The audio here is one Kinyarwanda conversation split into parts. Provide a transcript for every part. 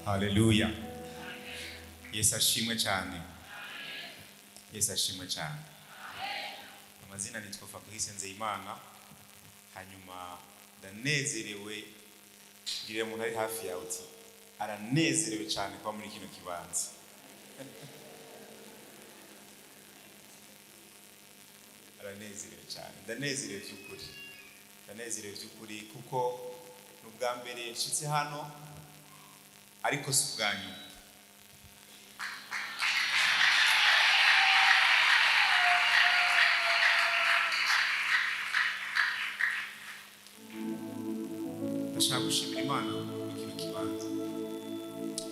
Haleluya. Yesu ashimwe cyane. Yesu ashimwe cyane. Amazina nitwa Fabrice NZEYIMANA. Hanyuma ndanezerewe ngire umuntu ari hafi yawe uti aranezerewe cyane kwa muri kino kibanza. Aranezerewe cyane. Ndanezerewe by'ukuri. Ndanezerewe by'ukuri kuko nubwa mbere nshitse hano ariko si ubwanyu. Ndashaka gushimira Imana muri kino kibanza.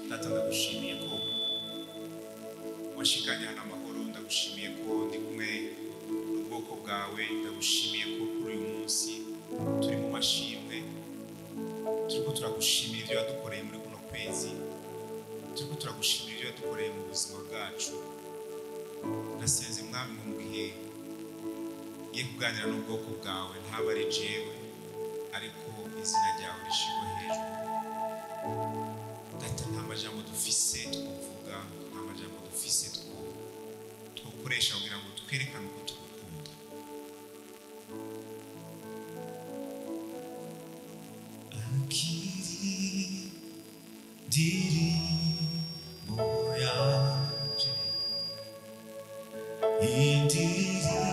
Data, ndagushimiye ko washikanye hano amahoro. Ndagushimiye ko ndi kumwe n'ubwoko bwawe. Ndagushimiye ko kuri uyu munsi turi mu mashimwe. Turiko turagushimira ibyo wadukoreye muri kuno kwezi. Turiko turagushimira ibyo wadukoreye mu buzima bwacu. Ndasenze Mwami mu gihe ngiye kuganira n'ubwoko bwawe ntaba ari jewe ariko izina ryawe rishimwe hejuru. Data, nta majambo dufise twovuga, nta majambo dufise twokoresha kugira ngo twerekane uko tugukunda. Akiri ndirimbo yanje, indirimbo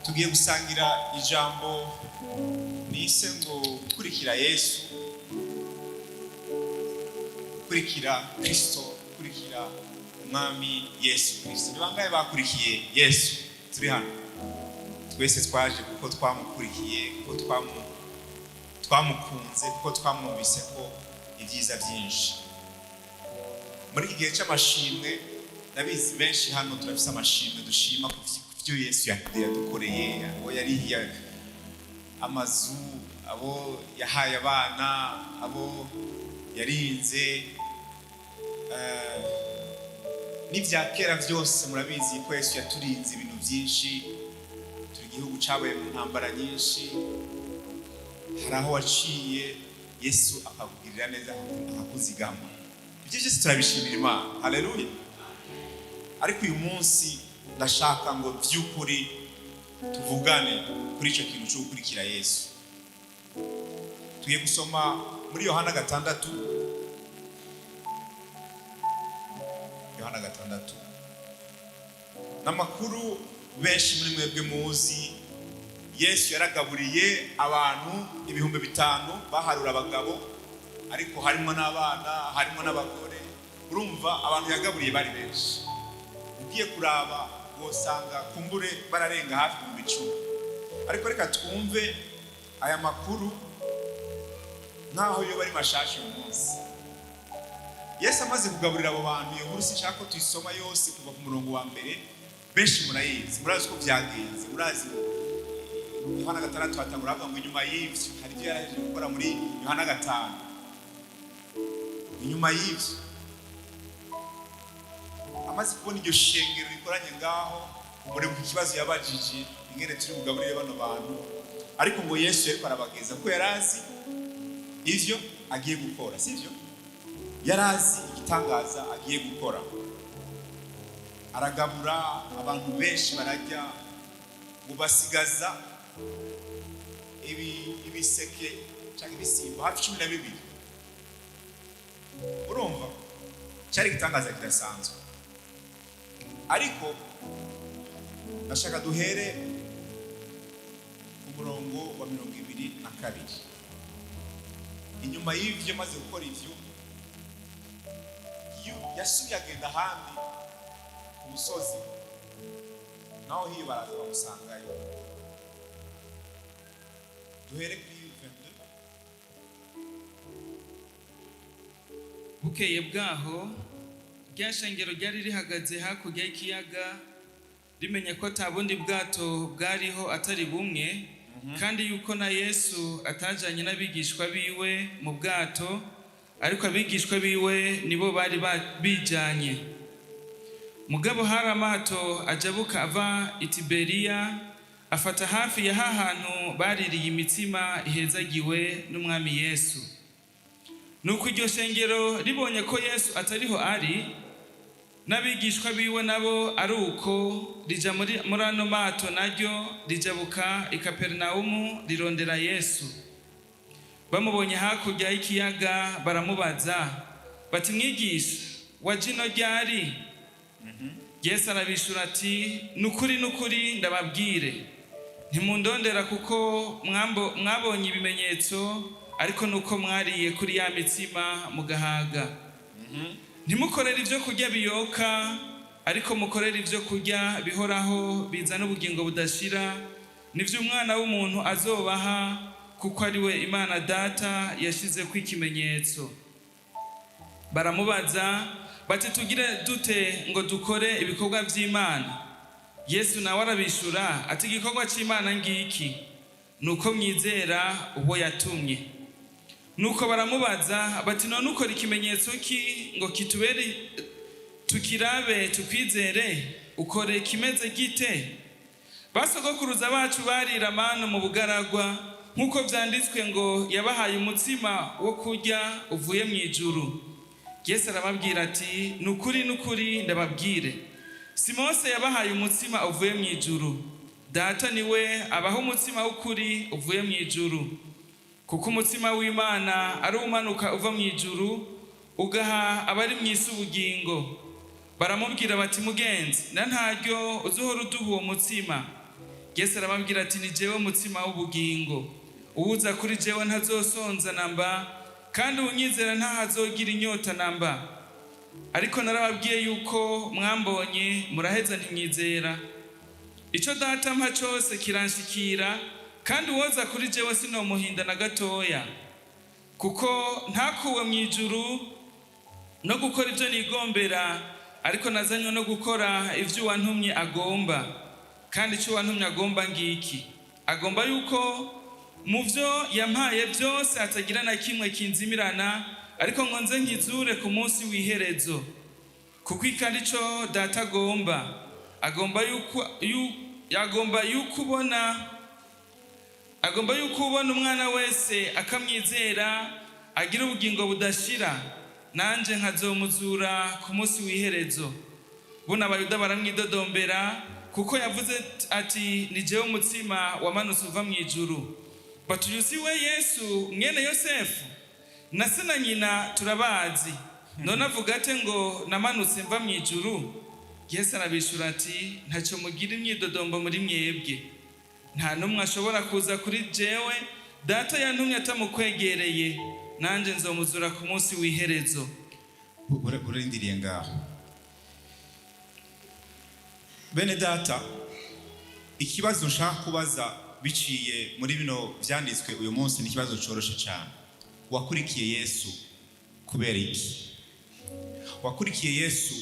tugiye gusangira ijambo nise ngo gukurikira Yesu, gukurikira Kristo, gukurikira Umwami Yesu Kristo. Ni bangahe bakurikiye Yesu? Turi hano twese twaje kuko twamukurikiye, kuko twamukunze, kuko twamwumvise ko ibyiza byinshi. Muri iki gihe cy'amashimwe ndabizi benshi hano turafise amashimwe dushima ku byo Yesu yadukoreye, abo yarihiye amazu, abo yahaye abana, abo yarinze, n'ibya kera byose murabizi ko Yesu yaturinze ibintu byinshi. Turi igihugu cyabaye mu ntambara nyinshi, hari aho waciye Yesu akakugirira neza akakuzigama. Ibyo byose turabishimira Imana. Haleluya. Ariko uyu munsi ndashaka ngo by'ukuri tuvugane kuri icyo kintu cyo gukurikira Yesu. Tugiye gusoma muri Yohana 6. Yohana 6. N'amakuru benshi muri mwebwe muzi. Yesu yaragaburiye abantu 5,000 baharura abagabo, ariko harimo n'abana, harimo n'abagore. Urumva abantu yagaburiye bari benshi. Ugiye kuraba wosanga kumbure bararenga hafi mu 10. Ariko reka twumve aya makuru nkaho yo bari mashashi uyu munsi. Yesu amaze kugaburira abo bantu, iyo nkuru sinshaka ko tuyisoma yose kuva ku murongo wa mbere. Benshi murayizi, murazi ko byagenze, murazi Yohana 6 hatangura avuga ngo inyuma y'ivyo hari ibyo yaraje gukora muri Yohana 5. Inyuma y'ivyo amaze kubona iryo shengero rikoranye ngaho, umurego ikibazo yabajije ingene turi kugaburira bano bantu. Ariko ngo Yesu yariko arabageza ko yarazi ivyo agiye gukora, sivyo? Yarazi igitangaza agiye gukora. Aragabura abantu benshi barajya, ngo basigaza ibiseke cyangwa ibisimbo hafi 12. Urumva cyari igitangaza kidasanzwe. Ariko ndashaka duhere ku murongo wa 22. Inyuma y'ivyo maze gukora ivyo, yasubiye agenda ahandi ku musozi, naho hiyo baraza bamusangayo. Duhere kuri 22. Bukeye bwaho rya shengero ryari rihagaze hakurya y'ikiyaga, rimenya ko ata bundi bwato bwariho atari bumwe, kandi yuko na Yesu atajanye n'abigishwa biwe mu bwato, ariko abigishwa biwe nibo bari bijanye. Mugabo hari amato ajabuka ava i Tiberiya, afata hafi ya hahantu baririye imitsima ihezagiwe n'umwami Yesu. Nuko iryo shengero ribonye ko Yesu atariho ari, n'abigishwa biwe nabo ari uko, rija muri ano mato naryo rijabuka i Kaperinaumu rirondera Yesu. Bamubonye hakurya y'ikiyaga baramubaza bati, mwigisha, waje ino ryari? Yesu arabishura ati, nukuri ndababwire, ntimundondera kuko mwabonye ibimenyetso, ariko nuko mwariye kuri ya mitsima mugahaga. Ntimukorere ibyo kurya biyoka, ariko mukorere ibyo kurya bihoraho bizana ubugingo budashira, nivyo umwana w'umuntu azobaha, kuko ari we Imana Data yashize ku ikimenyetso. Baramubaza bati, tugire dute ngo dukore ibikorwa by'Imana? Yesu nawe arabishura ati, igikorwa cy'Imana ngiki, nuko mwizera uwo yatumye. Nuko baramubaza bati, none ukora ikimenyetso ki ngo kitubere tukirabe tukwizere? Ukore kimeze gite? Basogokuruza bacu barira manu mu bugaragwa, nkuko vyanditswe ngo yabahaye umutsima wo kurya uvuye mu ijuru. Yesu arababwira ati, nukuri ndababwire, si Mose yabahaye umutsima uvuye mu ijuru, Data niwe abaha umutsima w'ukuri uvuye mu ijuru. Kuko umutsima w'Imana ari umanuka uva mu ijuru, ugaha abari mu isi ubugingo. Baramubwira bati, mugenzi, na ntaryo uzuhora uduha uwo mutsima? Yesu arababwira ati, ni jewe mutsima w'ubugingo. Uwuza kuri jewe ntazosonza namba, kandi unyizera ntahazogira inyota namba. Ariko narababwiye yuko mwambonye muraheza ntimwizera. Ico Data ampa cose kiranshikira, kandi uwoza kuri jewe sinomuhinda na gatoya. Kuko ntakuwe mu ijuru no gukora ibyo nigombera, ariko nazanywe no gukora ibyo uwantumye agomba. Kandi icyo uwantumye agomba ngiki, agomba yuko mu byo yampaye byose hatagira na kimwe kinzimirana, ariko ngo nze nkizure ku munsi w'iherezo, kuko iki ari cyo data agomba yuko ubona umwana wese akamwizera agira ubugingo budashira, nanje nkazomuzura ku munsi w'iherezo. Buno abayuda baramwidodombera kuko yavuze ati ni jewe umutsima wamanutse uva mu ijuru. Bati uyu si we Yesu mwene Yosefu? Na se na nyina turabazi, none avuga ate ngo namanutse mva mu ijuru? Yesu arabishura ati ntacyo mugira imyidodombo muri mwebwe. Nta n'umwe ashobora kuza kuri jewe data yantumye atamukwegereye, nanje nzomuzura ku munsi w'iherezo. Urindiriye ngaho. Bene data, ikibazo nshaka kubaza biciye muri bino byanditswe uyu munsi ni ikibazo coroshe cyane. Wakurikiye Yesu kubera iki? Wakurikiye Yesu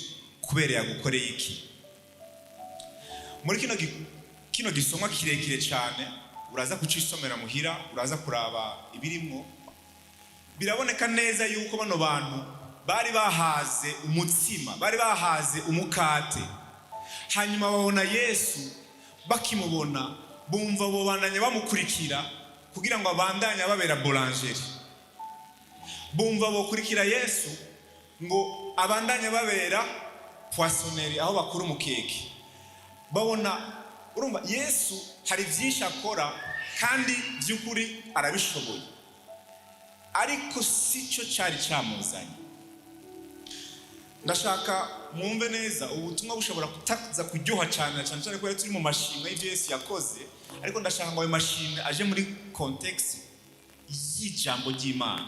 kubera yagukoreye iki? Muri kino gisomwa kirekire cyane, uraza kucisomera muhira, uraza kuraba ibirimo, biraboneka neza yuko bano bantu bari bahaze umutsima, bari bahaze umukate, hanyuma babona Yesu, bakimubona bumva bo bandanye bamukurikira kugira ngo abandanye babera boulangeri. Bumva bokurikira Yesu ngo abandanye babera poissonnerie, aho bakura umukeke. Babona, urumva Yesu hari byinshi akora kandi by'ukuri arabishoboye, ariko sico cyari cyamuzanye. Ndashaka mwumve neza, ubutumwa bushobora kutaza kuryoha cyane cyane ko turi mu mashimwe y'ibyo Yesu yakoze, ariko ndashaka ngo ayo mashimwe aje muri context y'ijambo ry'Imana.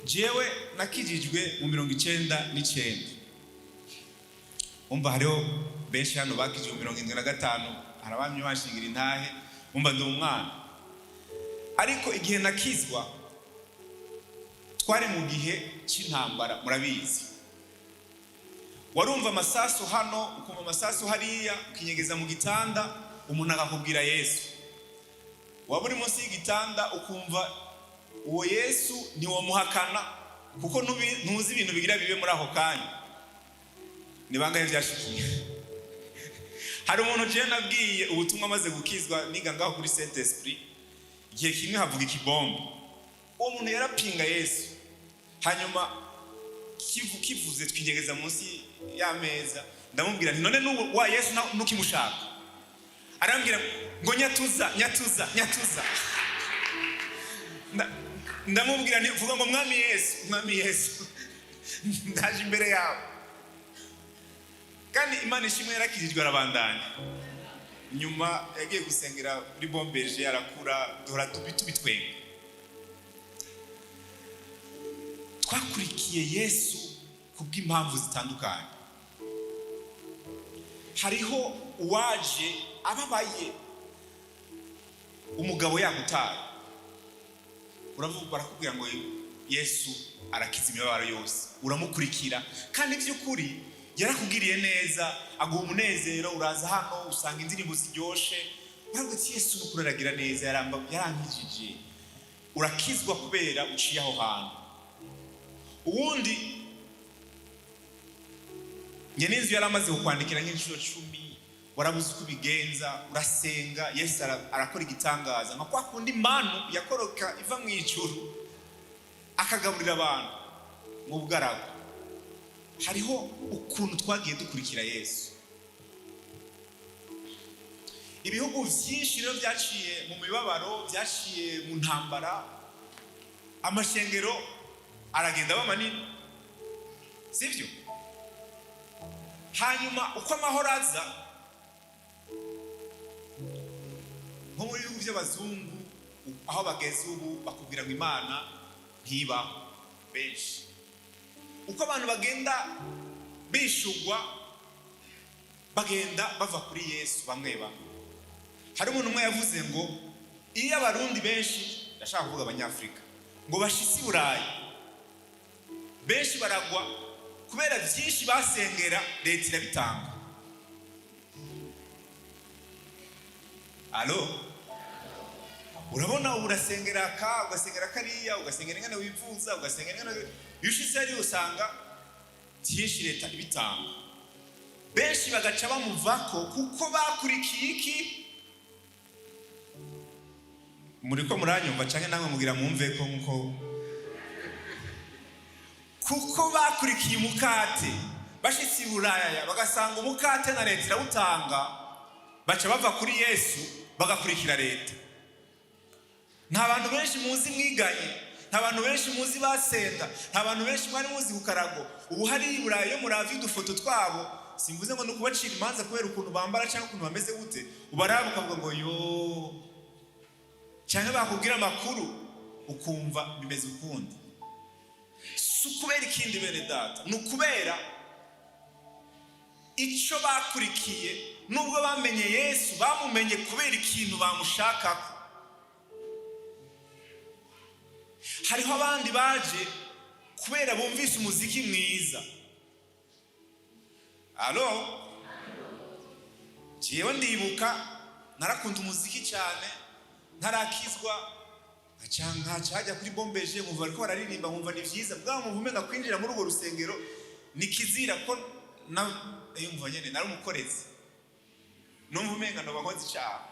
Jewe nakijijwe mu 1999. Umva hariho benshi hano bakijijwe mu 1975, harabamye bashingira intahe, umva ndi umwana. Ariko igihe nakizwa twari mu gihe cy'intambara, murabizi. Warumva amasasu hano, ukumva amasasu hariya, ukinyegeza mu gitanda, umuntu akakubwira Yesu. Waba uri munsi y'igitanda ukumva uwo Yesu ni wo muhakana, kuko ntuzi ibintu bigira bibe muri aho kanya. Ni bangahe byashikiye? Hari umuntu je nabwiye ubutumwa amaze gukizwa, niga ngaho kuri Saint Esprit, igihe kimwe havuga ikibombe. Uwo muntu yarapinga Yesu, hanyuma kivuze twinyegeza munsi y'ameza, ndamubwira nti none n'ubu wa Yesu nukimushaka? Arambwira ngo nyatuza. Ndamubwira nti vuga ngo mwami Yesu ndaje imbere yawe. Kandi Imana ishimwe yarakijijwe arabandanya. Nyuma yagiye gusengera muri bombeje, arakura, duhora tubitwenga. Twakurikiye Yesu kubw'impamvu zitandukanye. Hariho uwaje ababaye, umugabo yagutaye, uravuga barakubwira ngo Yesu arakiza imibabaro yose, uramukurikira kandi by'ukuri yarakugiriye neza, aguha umunezero. Uraza hano usanga indirimbo ziryoshe, ntabwo Yesu nukuraragira neza, yarankijije. Urakizwa kubera uciye aho hantu. Uwundi nyeninzu yaramaze kukwandikira nk'inshuro 10, warabuze uko ubigenza, urasenga, Yesu arakora igitangaza, nka kwa kundi manu yakoroka iva mu ijuru akagaburira abantu mu bugaragu. Hariho ukuntu twagiye dukurikira Yesu. Ibihugu byinshi rero byaciye mu mibabaro, byaciye mu ntambara, amashengero aragenda bamanini, sivyo? Hanyuma uko amahoro aza, nko mu bihugu by'abazungu aho bageze ubu, bakubwira ngo Imana ntibaho benshi. Uko abantu bagenda bishugwa, bagenda bava kuri Yesu bamwe. Hari umuntu umwe yavuze ngo iyo abarundi benshi, ndashaka kuvuga abanyafrika, ngo bashitsi Burayi, benshi baragwa kubera byinshi basengera leta irabitanga. urabona urasengera ka ugasengera kariya ugasengera ingana wivuza ugasengera ingana yushitse ari usanga byinshi leta ibitanga benshi bagaca bamuvako kuko bakurikiye iki muriko muranyumva canke namwe mugira mwumve ko nko kuko bakurikiye umukate bashitsi buraya bagasanga umukate na leta irawutanga baca bava kuri Yesu bagakurikira leta. Nta bantu benshi muzi mwiganye, nta bantu benshi muzi basenda, nta bantu benshi mwari muzi kukarago. Ubu hari burayi yo muravi udufoto twabo, simvuze ngo nukubacira imanza kubera ukuntu bambara cyangwa ukuntu bameze gute. Ubarabu ukavuga ngo yo cyangwa bakubwira amakuru ukumva bimeze ukundi. Sukubera ikindi bene data, nukubera icyo bakurikiye nubwo bamenye Yesu bamumenye kubera ikintu bamushakako. Hariho abandi baje kubera bumvise umuziki mwiza. Alo? Jewe ndibuka narakunda umuziki cyane, ntarakizwa hajya kuri bombeje nkumva ariko bararirimba nkumva ni vyiza, bwa muvumenga kwinjira muri urwo rusengero nikizira ko yumva nyene nari umukorezi. Numva umenga no bakoze cyane.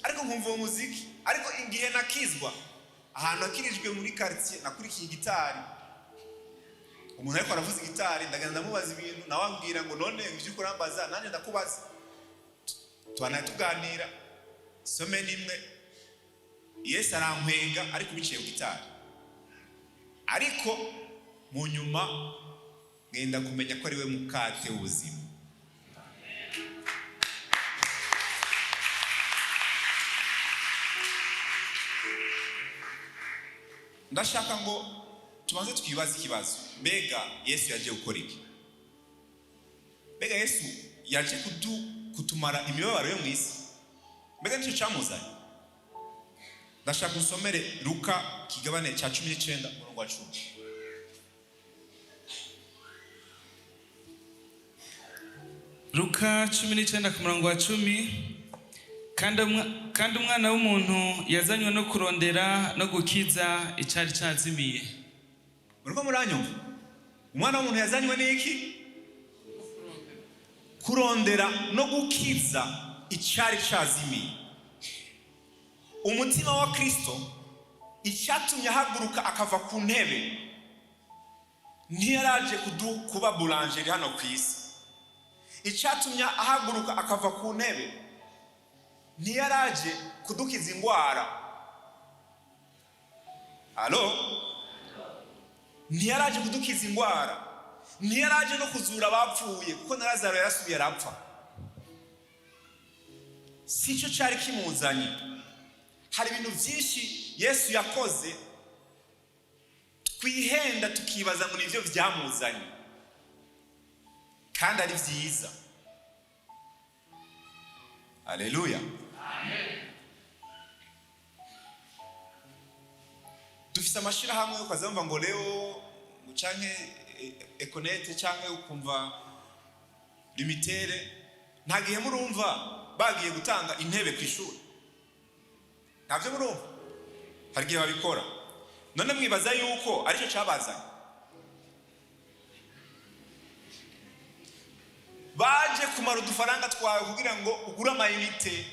Ariko nkumva umuziki, ariko ingihe nakizwa ahantu akirijwe muri quartier nakurikiye gitari. Umuntu ariko aravuza gitari ndagenda ndamubaza ibintu nawe ambwira ngo none ivyo ukora mbaza nanje ndakubaza. Tuganira some nimwe Yesu arankwenga ariko biciye ku gitari. Ariko mu nyuma ngenda kumenya ko ari we mukate w'ubuzima. Ndashaka ngo tubanze twibaze ikibazo. Mbega Yesu yaje gukora iki? Mbega Yesu yaje kutumara imibabaro yo mu isi? Mbega nicyo cyamuzanye? Ndashaka usomere Luka kigabane cya 19 umurongo wa 10. Luka 19 ku murongo wa 10. Kandi umwana w'umuntu yazanywe no kurondera no gukiza icyari cyazimiye. Muriko muranyumva? Umwana w'umuntu yazanywe n'iki? Kurondera no gukiza icyari cyazimiye. Umutima wa Kristo icyatumye ahaguruka akava ku ntebe ntiyaraje kuba boulanger hano ku isi. Icyatumye ahaguruka akava ku ntebe ntiyaraje kudukiza ingwara. Alo? Ntiyaraje kudukiza ingwara, ntiyaraje no kuzura abapfuye kuko na Lazaro yarasubiye arapfa. Sicyo cyari kimuzanye. Hari ibintu byinshi Yesu yakoze twihenda tukibaza ngo nivyo byamuzanye kandi ari byiza. Haleluya. Amen. Dufise amashira hamwe yo kwazamva ngo leo canke ekonete canke ukumva limitere nta gihe murumva bagiye gutanga intebe kwishuri. Ntabyo murumva? Hari gihe babikora. None mwibaza yuko aricyo cyabazanye? Baje kumara udufaranga twawe kugira ngo ugure amayinite.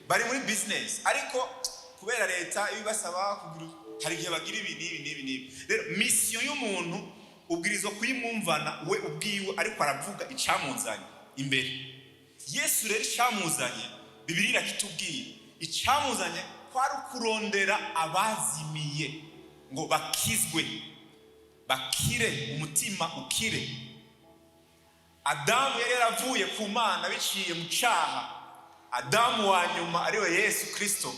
Bari muri business ariko kubera leta ibasaba kugira hari gihe bagira ibi. Rero mission y'umuntu ubwirizwa kuyimwumvana we ubwiwe ariko aravuga icyamuzanye imbere. Yesu rero icyamuzanye Bibiliya kitubwiye icyamuzanye kwari kurondera abazimiye ngo bakizwe, bakire, umutima ukire. Adamu yari yaravuye ku Mana biciye mu cyaha. Adamu wa nyuma ariwe Yesu Kristo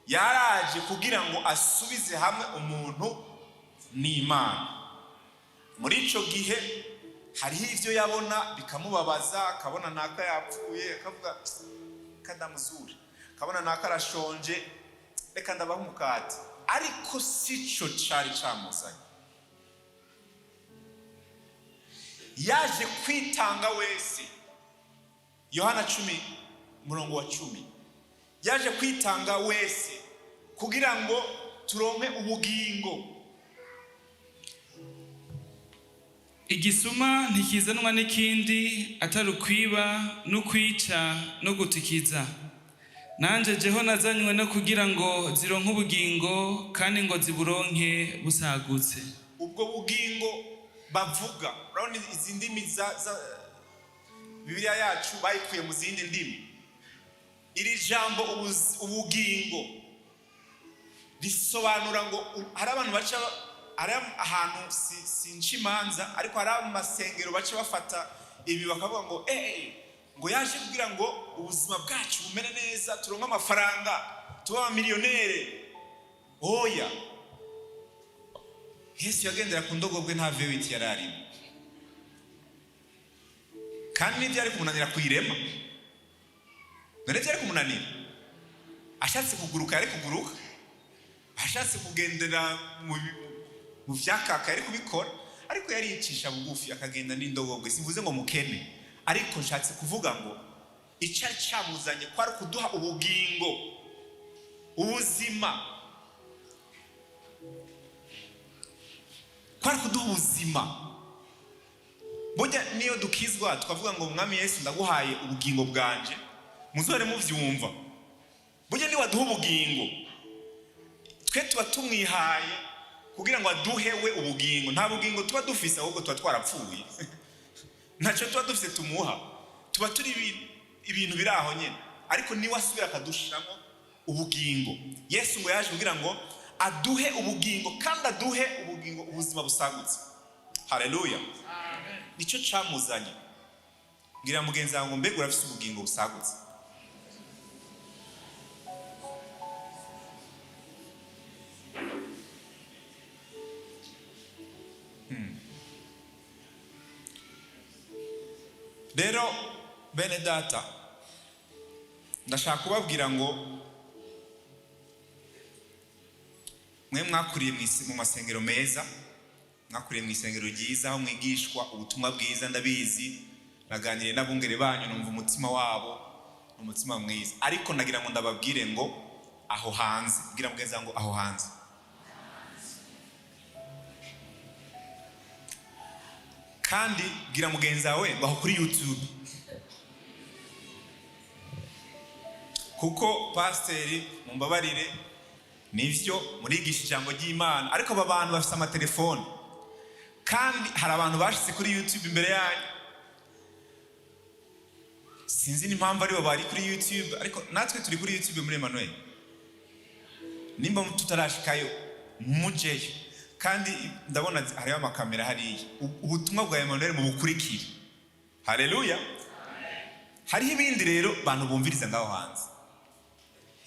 yaraje kugira ngo asubize hamwe umuntu n'Imana. Muri ico gihe hariho ivyo yabona bikamubabaza, akabona naka yapfuye akavuga kadamuzuri, akabona naka arashonje reka ndabaho umukate. Ariko sico cyari cyamuzanye. Yaje kwitanga wese. Yohana 10 murongo wa 10. yaje kwitanga wese kugira ngo turonke ubugingo. Igisuma ntikizanwa n'ikindi atari ukwiba no kwica no gutikiza. Nanje jeho nazanywe no kugira ngo zironke ubugingo kandi ngo ziburonke busagutse. Ubwo bugingo bavuga, urabona izi ndimi za Bibiliya yacu bayikuye mu zindi ndimi. Iri jambo ubugingo risobanura ngo hari abantu baca ari ahantu sinchimanza ariko hari amasengero baca bafata ibi bakavuga ngo ngo yaje kugira ngo ubuzima bwacu bumere neza, turonka amafaranga, tuba miliyonere. Oya, Yesu yagendera ku ndogobwe nta vewiti yarari, kandi n'ibyo ari kumunanira kuyirema. None byari kumunanira, ashatse kuguruka yari kuguruka, ashatse kugendera mu vyakaka yari kubikora, ariko yari yicisha bugufi akagenda n'indogobwe. Sivuze ngo mukene, ariko nshatse kuvuga ngo icari cyamuzanye kwari kuduha ubugingo, ubuzima, kwari kuduha ubuzima. Burya niyo dukizwa tukavuga ngo Mwami Yesu ndaguhaye ubugingo bwanje, muzore muvyumva. Burya ni waduha ubugingo, twe tuba tumwihaye kugira ngo aduhewe ubugingo. Nta bugingo tuba dufise, ahubwo tuba twarapfuye. Ntacyo tuba dufise tumuha, tuba turi ibintu biri aho nyene, ariko ni wasubira akadushiramo ubugingo. Yesu ngo yaje kugira ngo aduhe ubugingo, kandi aduhe ubugingo, ubuzima busagutse. Haleluya, amen. Nicyo camuzanye. Ngira mugenzi wangu, mbega urafise ubugingo busagutse? Rero bene data, ndashaka kubabwira ngo mwe mwakuriye mu masengero meza, mwakuriye mu isengero ryiza aho mwigishwa ubutumwa bwiza. Ndabizi, naganiriye n'abungere banyu, numva umutima wabo umutima mwiza. Ariko nagira ngo ndababwire ngo aho hanze, bwira mugenzi ngo aho hanze, kandi bwira mugenzi wawe ngo aho kuri YouTube, kuko pasiteri mumbabarire nivyo murigisha ijambo ry'Imana, ariko aba bantu bafite amatelefone, kandi hari abantu bashitse kuri YouTube imbere yanyu. Sinzi n'impamvu aribo bari kuri YouTube, ariko natwe turi kuri YouTube muri Emmanuel. Nimba tutarashikayo mujeyo, kandi ndabona hariho amakamera hariya. Ubutumwa bwa Emmanuel mu Wakurikiye. Haleluya, hariho ibindi rero bantu bumviriza ngaho hanze.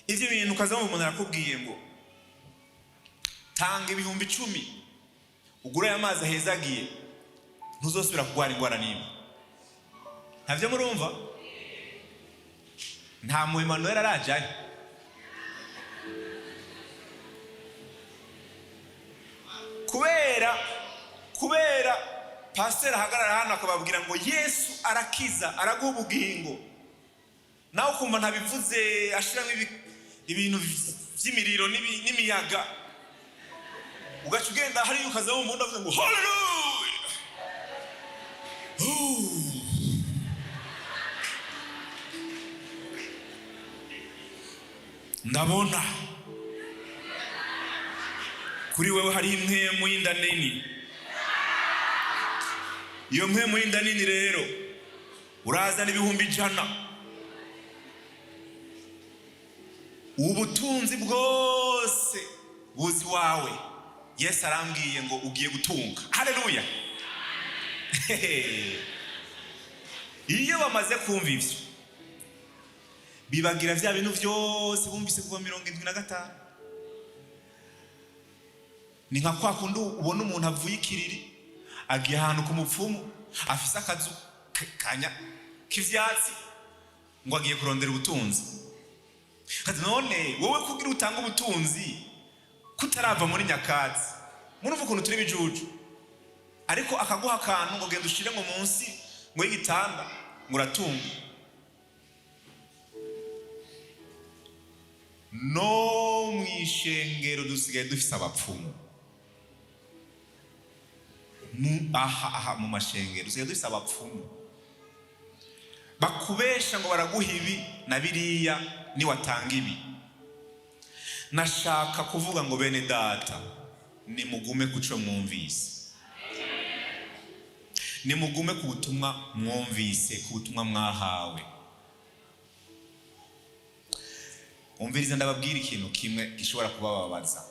Ivyo bintu ukaza umuntu arakubwiye ngo tanga 10,000 ugura amazi ahezagiye, ntuzosubira kugwara ingwara nimba. Ntavyo murumva? Nta mu Emmanuel arajaye. Kubera pastor ahagarara hano akababwira ngo Yesu arakiza, araguha ubugingo, nawe ukumva ntabivuze, ashiramo ibintu vy'imiriro n'imiyaga, ugaca ugenda hari ukaza mu muntu avuze ngo haleluya. Ndabona kuri wewe hari impwemu y'inda nini. Iyo mpwemu y'inda nini rero urazana 100,000. Ubutunzi bwose buzi wawe Yesu arambwiye ngo ugiye gutunga. Haleluya. Iyo bamaze kumva ivyo, bibagira vya bintu vyose bumvise kuva 75. Ni nka kwa kundi ubona umuntu avuye ikiriri agiye ahantu ku mupfumu, afise akazu kanya k'ivyatsi ngo agiye kurondera ubutunzi. Kandi none wowe kugira utanga ubutunzi kutarava muri nyakatsi, murumva ukuntu turi bijuju, ariko akaguha akantu ngo genda ushire ngo munsi ngo y'igitanda ngo uratunga. no mwishengero dusigaye dufise abapfumu. Aha mu mashengero dusigaye dufise abapfumu bakubesha ngo baraguha ibi na biriya ni watanga ibi. Nashaka kuvuga ngo bene data, ni mugume kuco mwumvise, ni mugume ku butumwa mwumvise, ku butumwa mwahawe. Umviriza ndababwira ikintu kimwe gishobora kubababaza.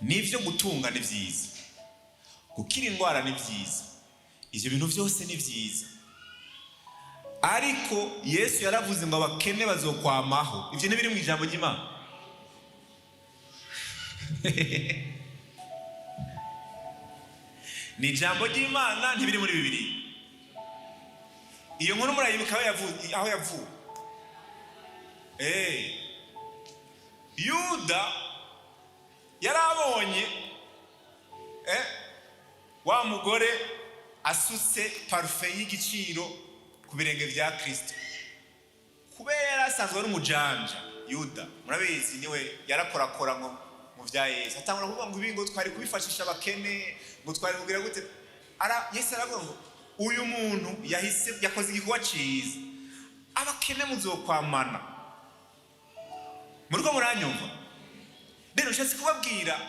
Nivyo gutunga ni vyiza, gukira indwara ni vyiza, ivyo bintu vyose ni vyiza, ariko Yesu yaravuze ngo abakene bazokwamaho. Ivyo ntibiri mu ijambo ry'Imana. Ni ijambo ry'Imana, ntibiri muri Bibiliya. Iyo nkuru murayibuka aho yavuye. Yuda yarabonye wa mugore asutse parufe y'igiciro ku birenge vya Kristo. Kubera asanzwe ari umujanja, Yuda murabizi niwe yarakorakora ngo mu vya Yesu. Atangura kuvuga ngo ibingo twari kubifashisha abakene, ngo twari kugira gute. Yesu aravuga ngo uyu muntu yakoze igikorwa cyiza, abakene muzokwamana. Muriko muranyumva? Rero nshatse kubabwira,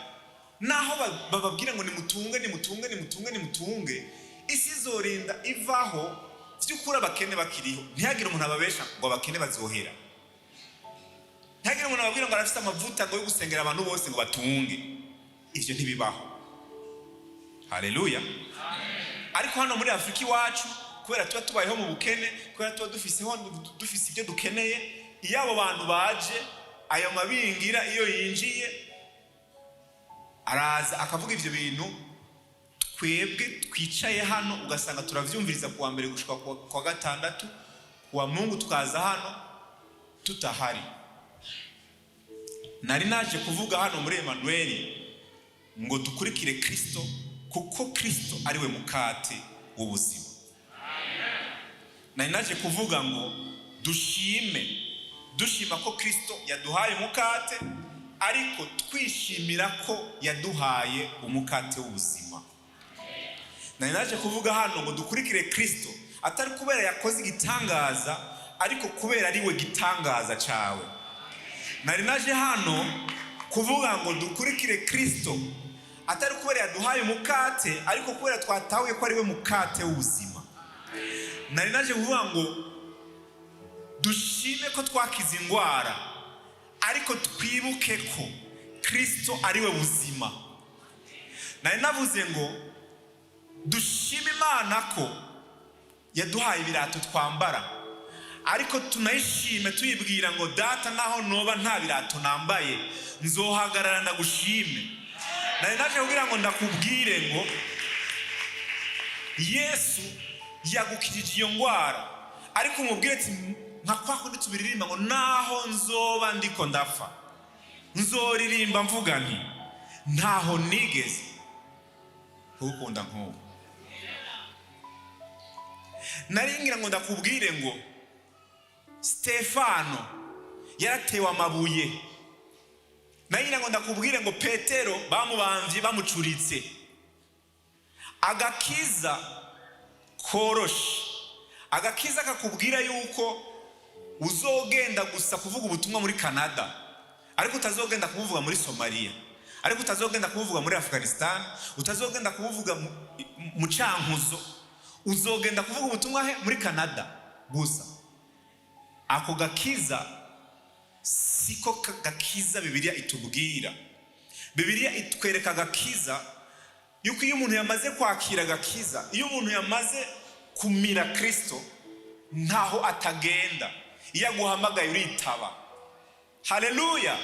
naho bababwira ngo nimutunge, isi izorinda ivaho vy'ukuri abakene bakiriho. Ntihagire umuntu ababesha ngo abakene bazohera. Ntihagire umuntu ababwira ngo arafite amavuta ngo yo gusengera abantu bose ngo batunge. Ivyo ntibibaho. Haleluya. Ariko hano muri Afrika iwacu, kubera tuba tubayeho mu bukene, kubera tuba dufise ibyo dukeneye, iyo abo bantu baje, ayo mabingira iyo yinjiye araza akavuga ivyo bintu, twebwe twicaye hano ugasanga turavyumviriza kuwa mbere gushika kwa gatandatu, kuwa Mungu tukaza hano tutahari. Nari naje kuvuga hano muri Emmanuel ngo dukurikire Kristo, kuko Kristo ariwe mukate w'ubuzima. Nari naje kuvuga ngo dushima ko Kristo yaduhaye umukate, ariko twishimira ko yaduhaye umukate w'ubuzima. Nari naje kuvuga hano ngo dukurikire Kristo, atari kubera yakoze igitangaza, ariko kubera ariwe gitangaza cawe. Nari naje hano kuvuga ngo dukurikire Kristo, atari kubera yaduhaye umukate, ariko kubera twatahuye ko ariwe mukate w'ubuzima. Nari naje kuvuga ngo dushime ko twakize indwara, ariko twibuke ko Kristo ariwe buzima. Nari navuze ngo dushime Imana ko yaduhaye ibirato twambara, ariko tunayishime tuyibwira ngo data, naho noba nta birato nambaye, nzohagarara ndagushime. Nari naje kugira ngo ndakubwire ngo Yesu yagukirije iyo ndwara, ariko umubwire ati nka kwa kundi tubiririmba ngo naho nzoba ndiko ndafa, nzoririmba mvuga nti ntaho nigeze kugukunda nk'ubu. Nari ngira ngo ndakubwire ngo Stefano yaratewe amabuye. Nari ngira ngo ndakubwire ngo Petero bamubamvye bamucuritse. Agakiza koroshe, agakiza kakubwira yuko uzogenda gusa kuvuga ubutumwa muri Canada, ariko utazogenda kuvuga muri Somalia, ariko utazogenda kuvuga muri Afghanistan, utazogenda kuvuga mu Cankuzo, uzogenda kuvuga ubutumwa muri Canada gusa. Ako gakiza siko gakiza Bibiliya itubwira. Bibiliya itwereka gakiza yuko iyo umuntu yamaze kwakira gakiza, iyo umuntu yamaze kumira Kristo, ntaho atagenda. Iyo aguhamagaye uritaba. Haleluya.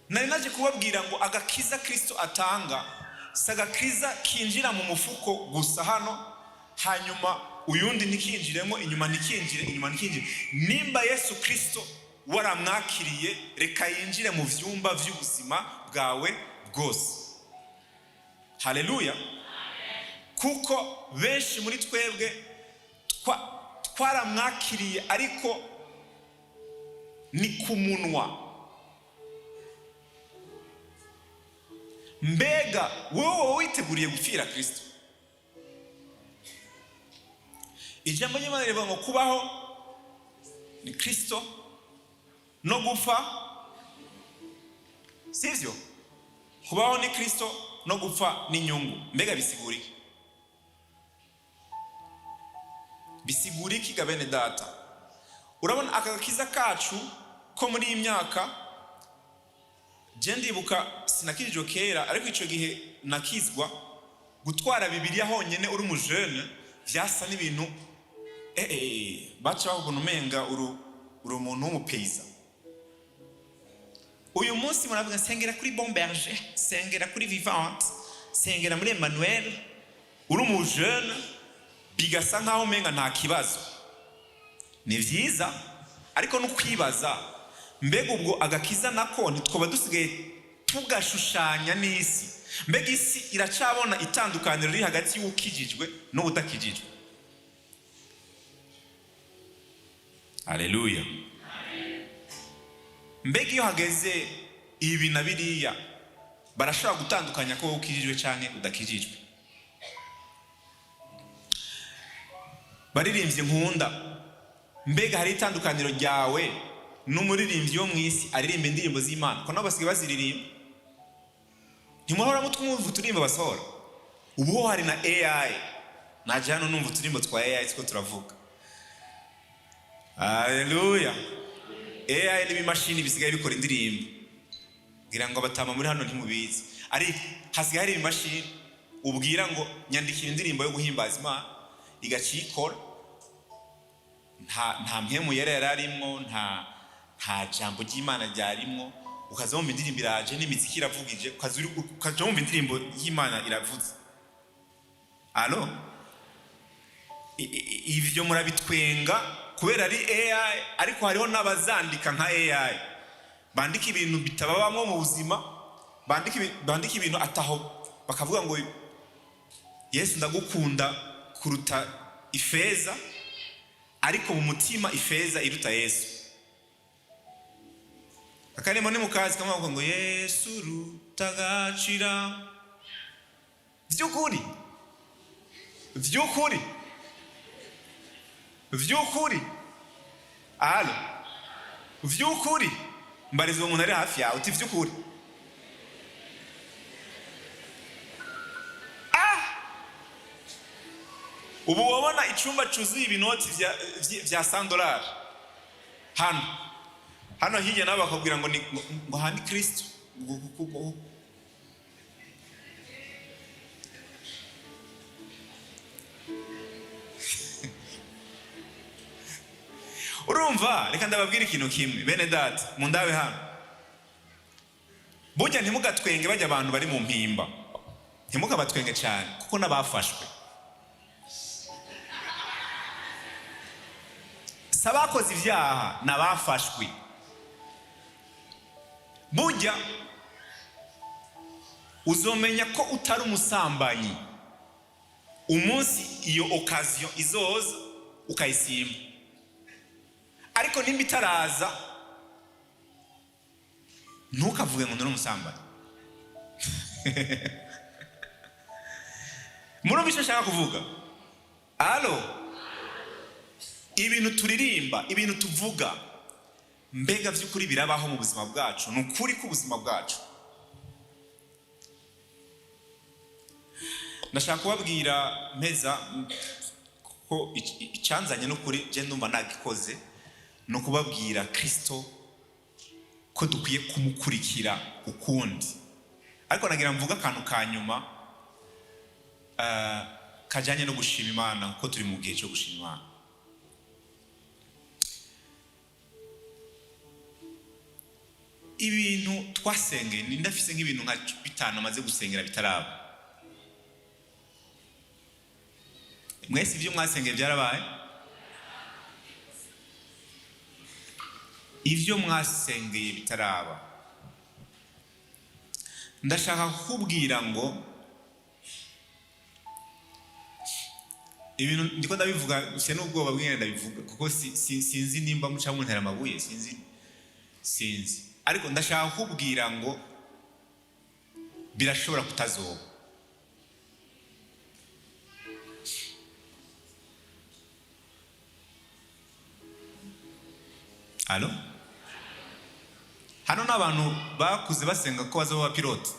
Nari naje kubabwira ngo agakiza Kristo atanga sagakiza kinjira mu mufuko gusa hano, hanyuma uyundi nikinjiremo, inyuma nikinjire. Nimba Yesu Kristo waramwakiriye, reka yinjire mu vyumba vy'ubuzima bwawe bwose. Haleluya. Kuko benshi muri twebwe twaramwakiriye ariko ni ku munwa. Mbega wowe witeguriye gupfira Kristo? Ijambo ry'Imana rivuga ngo kubaho ni Kristo no gupfa sivyo. Kubaho ni Kristo no gupfa ni nyungu. Mbega bisigura iki? Bisigura iki ga bene data? Urabona akakiza kacu ko muri iyi myaka, je ndibuka sinakijwe kera, ariko ico gihe nakizwa gutwara Bibiliya honyene uri mu jeune vyasa n'ibintu baca babona umenga uri umuntu w'umupeiza. Uyu munsi muravuga sengera kuri Bon Berger, sengera kuri Vivante, sengera muri Emmanuel, uri mu jeune bigasa nkaho umenga nta kibazo. Ni vyiza ariko no kwibaza, mbega ubwo agakiza nako ntitwoba dusigaye tugashushanya n'isi? Mbega isi iracabona itandukaniro riri hagati y'ukijijwe n'ubudakijijwe? Haleluya. Mbega iyo hageze ibi na biriya barashobora gutandukanya ko ukijijwe canke udakijijwe? Baririmbye nkunda, mbega hari itandukaniro ryawe n'umuririmbyi wo mwisi aririmba indirimbo z'Imana? Ko nabo basigaye baziririmba. Ntimuhora mutwumva uturimbo basohora? Ubu hari na AI. Naje hano numva uturimbo twa AI two turavuga. Haleluya. AI n'ibimashini bisigaye bikora indirimbo. Ngira ngo batama muri hano ntimubizi. Ari hasigaye hari ibimashini ubwira ngo nyandikira indirimbo yo guhimbaza Imana igacikora. Nta mpemu yararimo, nta jambo ry'Imana ryarimwo. Ukaza mu indirimbo iraje n'imiziki iravugije, ukaja mu indirimbo y'Imana iravuze. Alo? Ivyo murabitwenga kubera ari AI, ariko hariho n'abazandika nka AI. Bandika ibintu bitababamwo mu buzima, bandika ibintu ataho bakavuga ngo Yesu ndagukunda kuruta ifeza, ariko mu mutima ifeza iruta Yesu. Akarimo ni mukazi kamavuga ngo Yesu rutagacira. Vyukuri. Vyukuri. Vyukuri. Alo. Vyukuri. Mbarizo umuntu ari hafi yawe uti vyukuri. Ubu wabona icumba cuzuye ibinoti vya $100 hano hirya nabo bakubwira ngo hani Kristo. Urumva, reka ndababwira ikintu kimwe bene data, mundabe hano. Burya ntimugatwenge bajya abantu bari mu mpimba, ntimukabatwenge cyane kuko nabafashwe. Sabakoze ivyaha nabafashwe. Burya uzomenya ko utari umusambanyi umunsi iyo occasion izoza ukayisimba. Ariko nimba itaraza ntukavuge ngo ndi umusambanyi. Murumva icyo nshaka kuvuga? Alo? Ibintu turirimba, ibintu tuvuga, mbega vy'ukuri birabaho mu buzima bwacu? Ni ukuri ku buzima bwacu? Ndashaka kubabwira mpeza ko icyanzanye n'ukuri je ndumva nagikoze, no kubabwira Kristo ko dukwiye kumukurikira ukundi. Ariko nagira mvuga akantu ka nyuma kajanye no gushima Imana, ko turi mu gihe cyo gushima Imana. Ibintu twasenge ni ndafise nk'ibintu nka 5 amaze gusengera bitaraba. Mwese ibyo mwasengeye byarabaye? Ivyo mwasengeye bitaraba, ndashaka kukubwira ngo ibintu ndiko ndabivuga gusa n'ubwoba bw'ingene ndabivuga kuko sinzi nimba muca mu ntera amabuye sinzi ariko ndashaka kubwira ngo birashobora kutazoba. Allo? Hano n'abantu bakuze basenga ko bazoba pilote.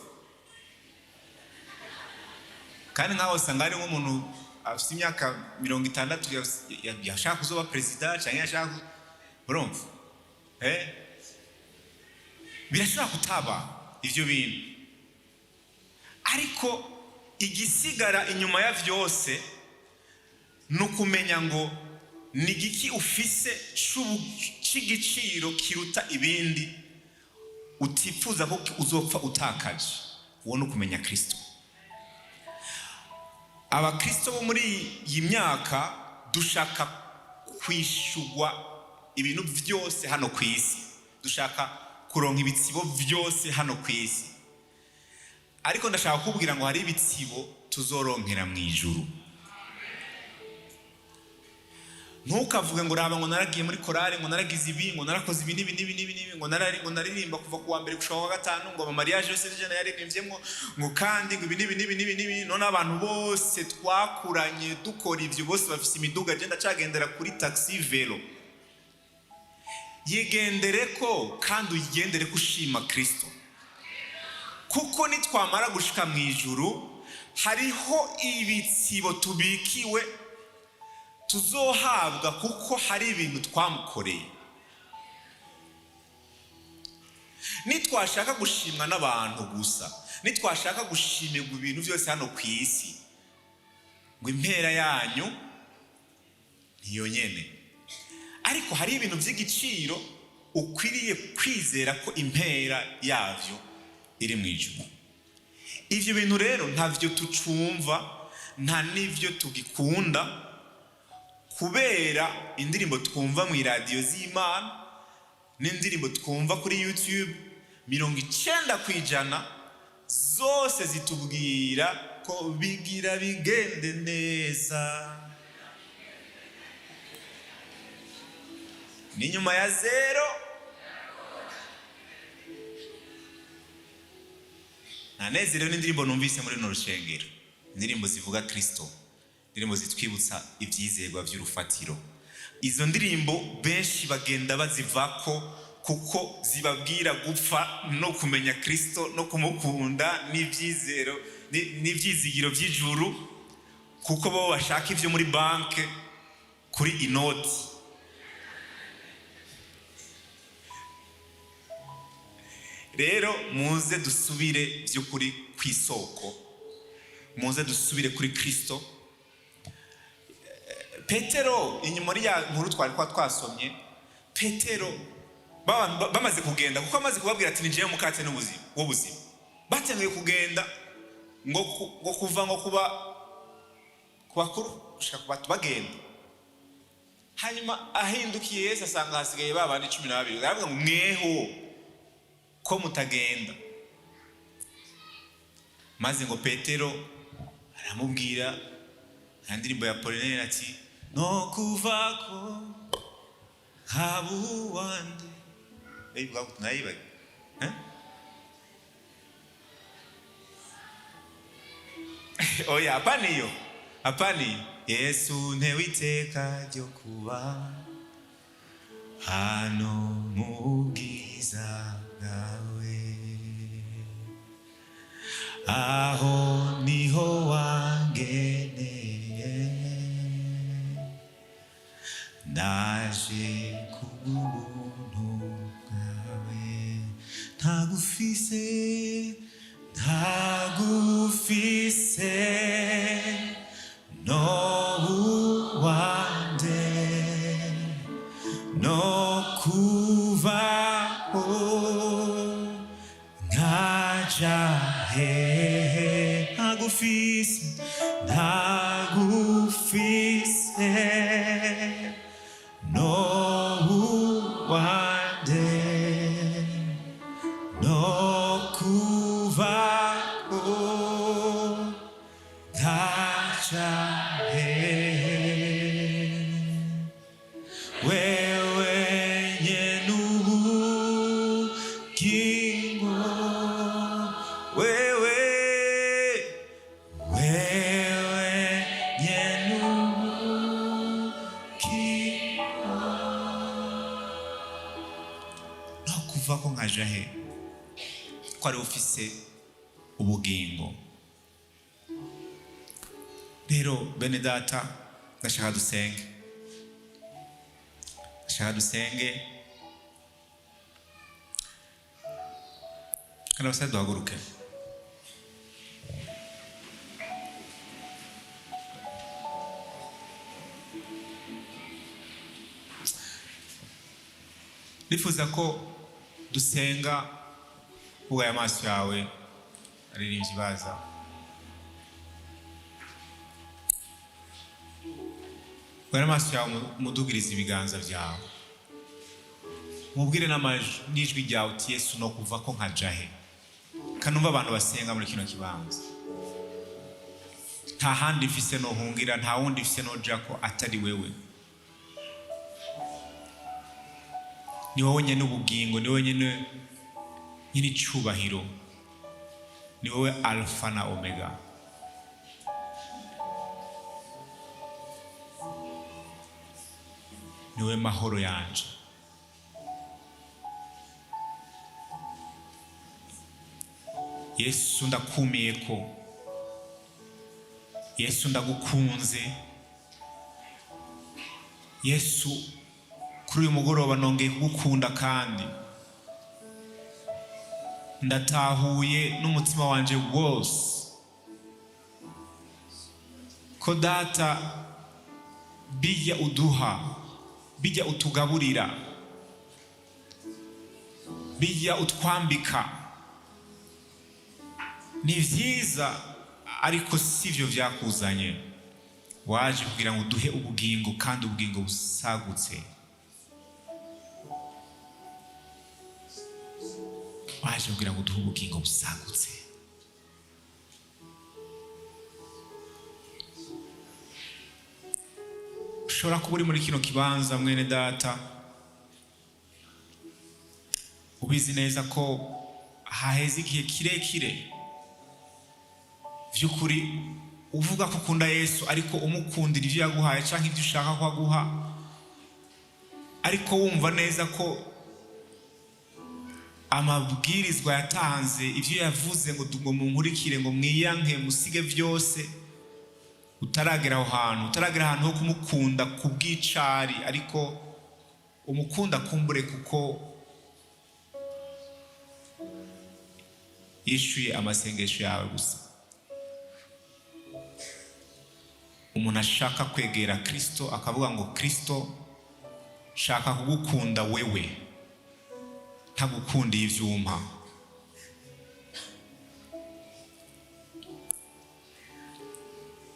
Kandi nkaho usanga ari nk'umuntu afite imyaka 60 yashaka kuzoba president cyangwa yashaka urumva birashobora kutaba ivyo bintu, ariko igisigara inyuma ya vyose nukumenya ngo ni giki ufise c'igiciro kiruta ibindi utifuza ko uzopfa utakaje. Uwo nukumenya Kristo. Abakristo bo muri iyi myaka dushaka kwishugwa ibintu vyose hano kwisi, dushaka kuronka ibitsibo vyose hano kwisi, ariko ndashaka kubwira ngo hari ibitsibo tuzoronkera mu ijuru. Ntukavuge ngo raba ngo naragiye muri korale, ngo naragize ibi, ngo narakoze ibi nibi, ngo naririmba kuva kuwa mbere gushaka wa gatanu, ngo mariage yose je naririmbye ngo kandi ngo ibi nibi. None abantu bose twakuranye dukora ivyo bose bafise imiduga, je ndacagendera kuri taxi velo. Yigendereko kandi uyigendereko ushima Kristo, kuko nitwamara gushika mu ijuru hariho ibitsibo tubikiwe tuzohabwa, kuko hari ibintu twamukoreye. Nitwashaka gushimwa n'abantu gusa, nitwashaka gushimirwa ibintu byose hano ku isi, ngo impera yanyu niyo nyene, ariko hari ibintu by'igiciro ukwiriye kwizera ko impera yavyo iri mu ijuru. Ivyo bintu rero ntavyo tucumva, nta n'ivyo tugikunda, kubera indirimbo twumva mu radio z'Imana n'indirimbo twumva kuri YouTube 90% zose zitubwira ko bigira bigende neza, ni nyuma ya zero. Nanezerewe n'indirimbo numvise muri no rushengero, indirimbo zivuga Kristo, indirimbo zitwibutsa ibyizerwa by'urufatiro. Izo ndirimbo benshi bagenda bazivako kuko zibabwira gupfa no kumenya Kristo no kumukunda n'ibyizigiro by'ijuru, kuko bo bashaka ivyo muri banke kuri inoti. Rero muze dusubire by'ukuri kwisoko, muze dusubire kuri Kristo. Petero inyuma ya nkuru twari twasomye, Petero bamaze kugenda, kuko amaze kubabwira ati nije mukate n'ubuzima w'ubuzima, batenguye kugenda ngo kuva ngo kubakuru ushaka kubatu bagenda. Hanyuma ahindukiye Yesu asanga hasigaye babandi 12, aravuga ngo mweho ko mutagenda. Maze ngo Petero aramubwira indirimbo ya Pauline ati no kuvako habu wande bivuga ko nayibaye oya apani Yesu ntewiteka ryo kuba hano mu bwiza bwawe, aho niho wangeneye, naje kubuntu bwawe, ntagufise no wande no kuvaho nkajahe, ntagufise no wande no kuvaho nkajahe. kuva ko nkaja he ko ari ufise ubugingo. Rero bene data ndashaka dusenge, kana basa duhaguruke. Nifuza ko dusenga ugaye amaso yawe aririmbye baza. Ugaye amaso yawe mudugiriza ibiganza byawe. Mubwire n'ijwi ryawe uti Yesu no kuva ko nkaja he. Kanumva abantu basenga muri kino kibanza. Nta handi mfise no hungira, nta wundi mfise no jako atari wewe. Ni wowe nyene ubugingo, ni wowe nyene nyiricubahiro, ni wowe alfa na omega. Ni wowe mahoro yanje. Yesu ndakumiye ko, Yesu ndagukunze, Yesu kuri uyu mugoroba nongeye kugukunda kandi ndatahuye n'umutima wanje wose ko data bijya uduha, bijya utugaburira, bijya utwambika ni vyiza, ariko sivyo vyakuzanye. Waje kugira ngo duhe ubugingo kandi ubugingo busagutse. Waje kugira ngo duhe ubugingo busagutse. Ushobora kuba uri muri kino kibanza mwene data ubizi neza ko haheze igihe kirekire vy'ukuri uvuga ko ukunda Yesu, ariko umukundira ivyo yaguhaye canke ivyo ushaka ko aguha, ariko wumva neza ko amabwirizwa yatanze, ivyo yavuze ngo munkurikire, ngo mwiyanke musige vyose, utaragera ahantu ho kumukunda kubw'icari, ariko umukunda kumbure kuko yishuye amasengesho yawe gusa. Umuntu ashaka kwegera Kristo akavuga ngo Kristo shaka kugukunda wewe, ntagukundiye ivyuma.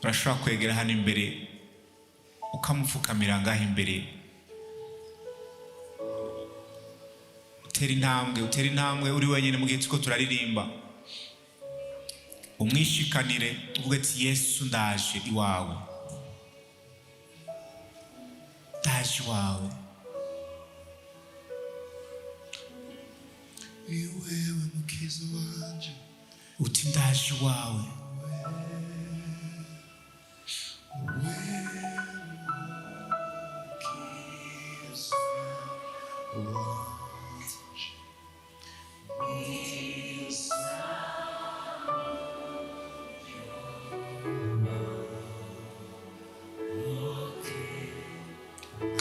Urashobora kwegera hano imbere ukamupfukamira ngaho imbere, utera intambwe uri wenyine mu gihe tuko turaririmba, umwishikanire uvuge ati Yesu ndaje iwawe, ndaje iwawe. Iwewe mukiza wanje, uti ndaje iwawe.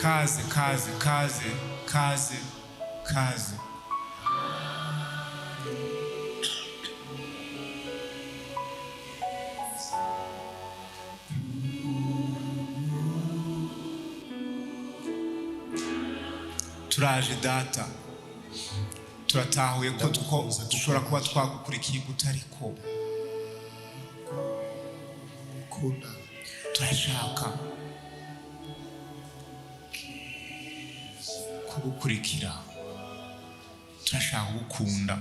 Kaze, kaze, kaze, kaze, kaze. Turaje data, turatahuye ko dushobora kuba twagukurikiye utariko. Turashaka kugukurikira, turashaka kugukunda.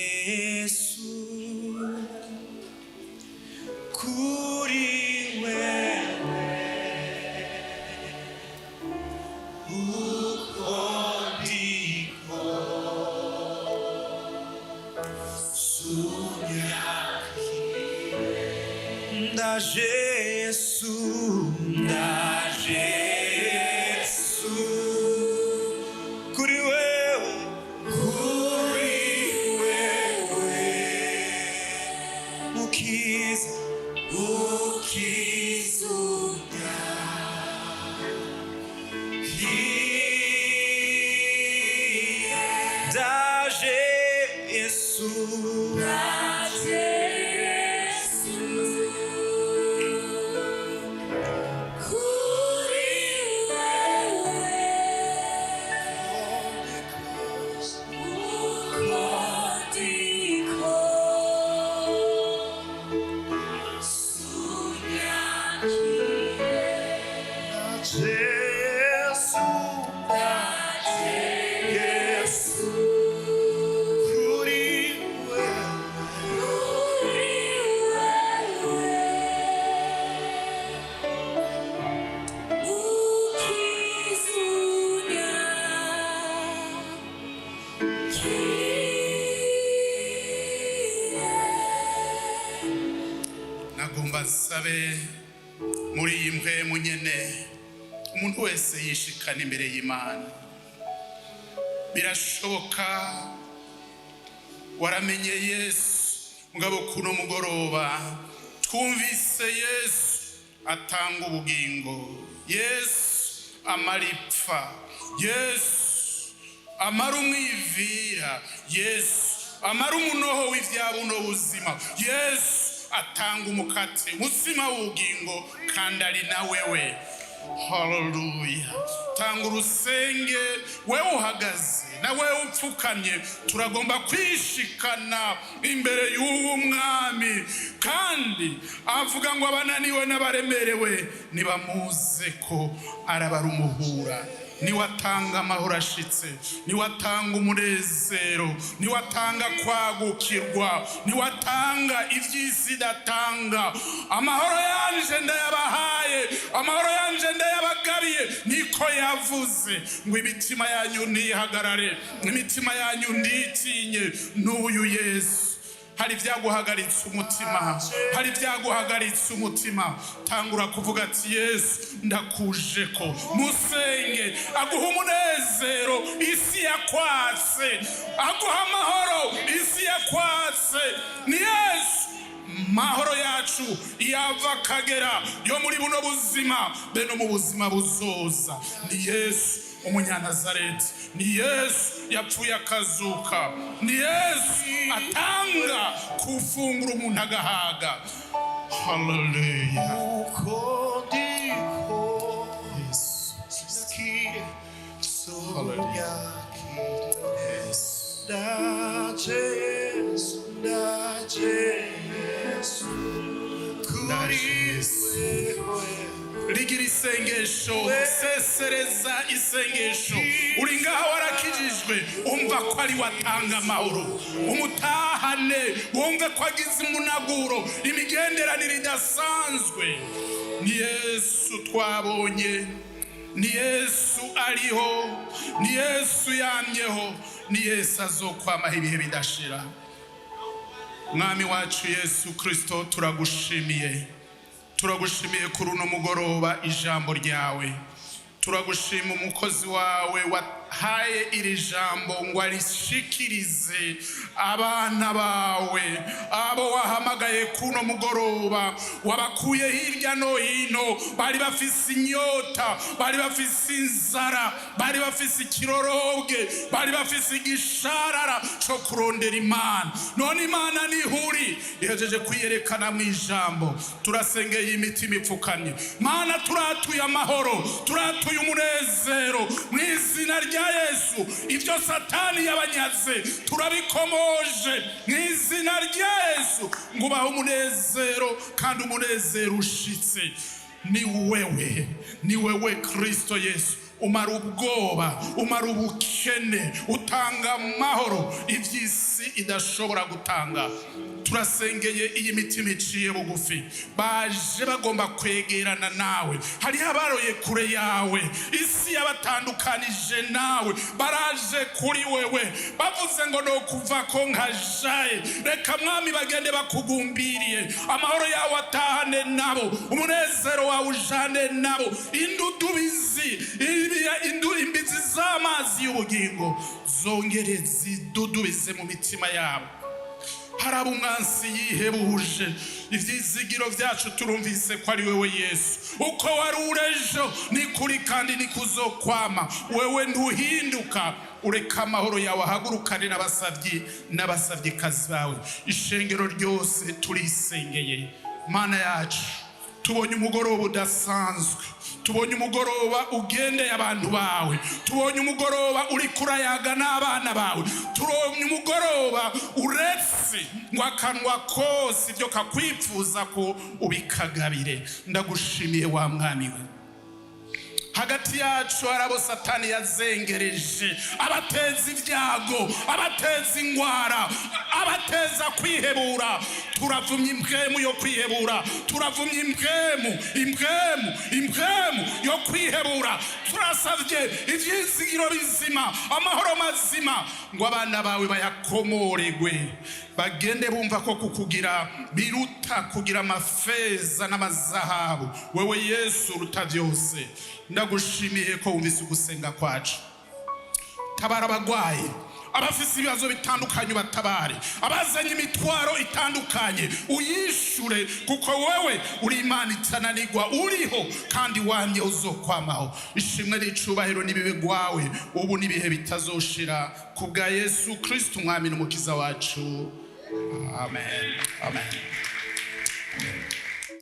Jesus, kuri wewe ukodiko sunyaki da Jesus, kuri wewe nagomba sabe muri imwe munyene umuntu wese yishikana imbere y'Imana. Birashoboka waramenye Yesu mugabo kuno mugoroba twumvise Yesu atanga ubugingo, Yesu amaripfa, Yesu amara umwivira, Yesu amara umunoho w'ivyabuno buzima, Yesu atanga umukate musima w'ubugingo kandi ari na wewe. Hallelujah. Tanga urusenge wewe uhagaze na wewe upfukamye, turagomba kwishikana imbere y'uwo mwami kandi avuga ngo abananiwe n'abaremerewe nibamuze ko arabarumuhura. Niwatanga amahoro ashitse, niwatanga umunezero, niwatanga kwagukirwa, niwatanga ivy'isi datanga. Amahoro yanje ndayabahaye, amahoro yanje ndayabagabiye, niko yavuze ngo imitima yanyu ntihagarare, imitima yanyu ntitinye n'uyu Yesu. Hari vyaguhagaritse umutima, hari vyaguhagaritse umutima, tangura kuvuga ati Yesu ndakujeko, musenge aguha umunezero isi yakwatse, aguha amahoro isi yakwatse. Ni Yesu mahoro yacu yava kagera yo muri buno buzima be no mu buzima buzoza. Ni Yesu umunyanazareti, ni Yesu yapfuye akazuka, ni Yesu atanga kufungura umuntu agahaga. Hallelujah. Ligira isengesho, sesereza isengesho. Uri ngaho warakijijwe, umva ko ari watanga amahoro, umutahane wumve ko agize umunaguro, imigenderanire idasanzwe. Ni Yesu twabonye, ni Yesu ariho, ni Yesu yamyeho, ni Yesu azokwamaho ibihe bidashira. Mwami wacu Yesu Kristo turagushimiye, turagushimiye kuri uno mugoroba ijambo ryawe. Turagushima umukozi wawe wahaye iri jambo ngo arishikirize abana bawe, abo wahamagaye bahamagaye kuno mugoroba wabakuye hirya no hino, bari bafise inyota, bari bafise inzara, bari bafise ikirorobwe, bari bafise igisharara cyo kurondera Imana. None Imana nihuri ihejeje kwiyerekana mu ijambo. Turasengeye imitima ipfukamye. Mana, turatuye amahoro, turatuye umunezero mu izina rya Yesu. Ibyo Satani yabanyaze turabikomoje mu izina rya Yesu. Ngubaho umunezero, kandi umunezero ushitse ni wewe Kristo Yesu. Umara ubwoba, umara ubukene, utanga amahoro iby'isi idashobora gutanga. Turasengeye iyi mitima iciye bugufi, baje bagomba kwegerana nawe. Hari abaroye kure yawe, isi yabatandukanije nawe, baraje kuri wewe bavuze ngo no kuva ko nkajaye. Reka Mwami bagende bakugumbiriye, amahoro yawe atahane nabo, umunezero wawe ujane nabo. Indudubizi imbizi z'amazi y'ubugingo zongere zidudubize mu mitima yabo. Haraba umwansi yihebuje, ivyizigiro vyacu turumvise ko ari wewe Yesu. Uko wari urejo ni kuri kandi ni kuzokwama. Wewe ntuhinduka. Ureka amahoro yawe ahagurukane n'abasavyi kazi bawe. Ishengero ryose turisengeye. Mana yacu, tubonye umugoroba udasanzwe, tubonye umugoroba ugendeye abantu bawe, tubonye umugoroba uri kurayaga n'abana bawe, tubonye umugoroba uretse ngo akanwa kose ibyo kakwifuza ko ubikagabire. Ndagushimiye wa Mwami we. Hagati yacu harabo Satani yazengereje, abateza ibyago, abateza ingwara, abateza kwihebura. Turavumye impwemu yo kwihebura, turavumye impwemu yo kwihebura. Turasavye ivyizigiro bizima, amahoro mazima, ngo abana bawe bayakomoregwe, bagende bumva ko kukugira biruta kugira amafeza n'amazahabu. Wewe Yesu uruta vyose. Ndagushimiye ko wumvise ugusenga kwacu. Tabara abagwaye, abafise ibibazo bitandukanye batabare, abazanye imitwaro itandukanye uyishure, kuko wewe uri Imana itananirwa, uriho kandi wamye uzokwamaho. Ishimwe n'icubahiro nibibe gwawe ubu nibihe bitazoshira, kubwa Yesu Kristo Umwami n'umukiza wacu. Amen. Amen.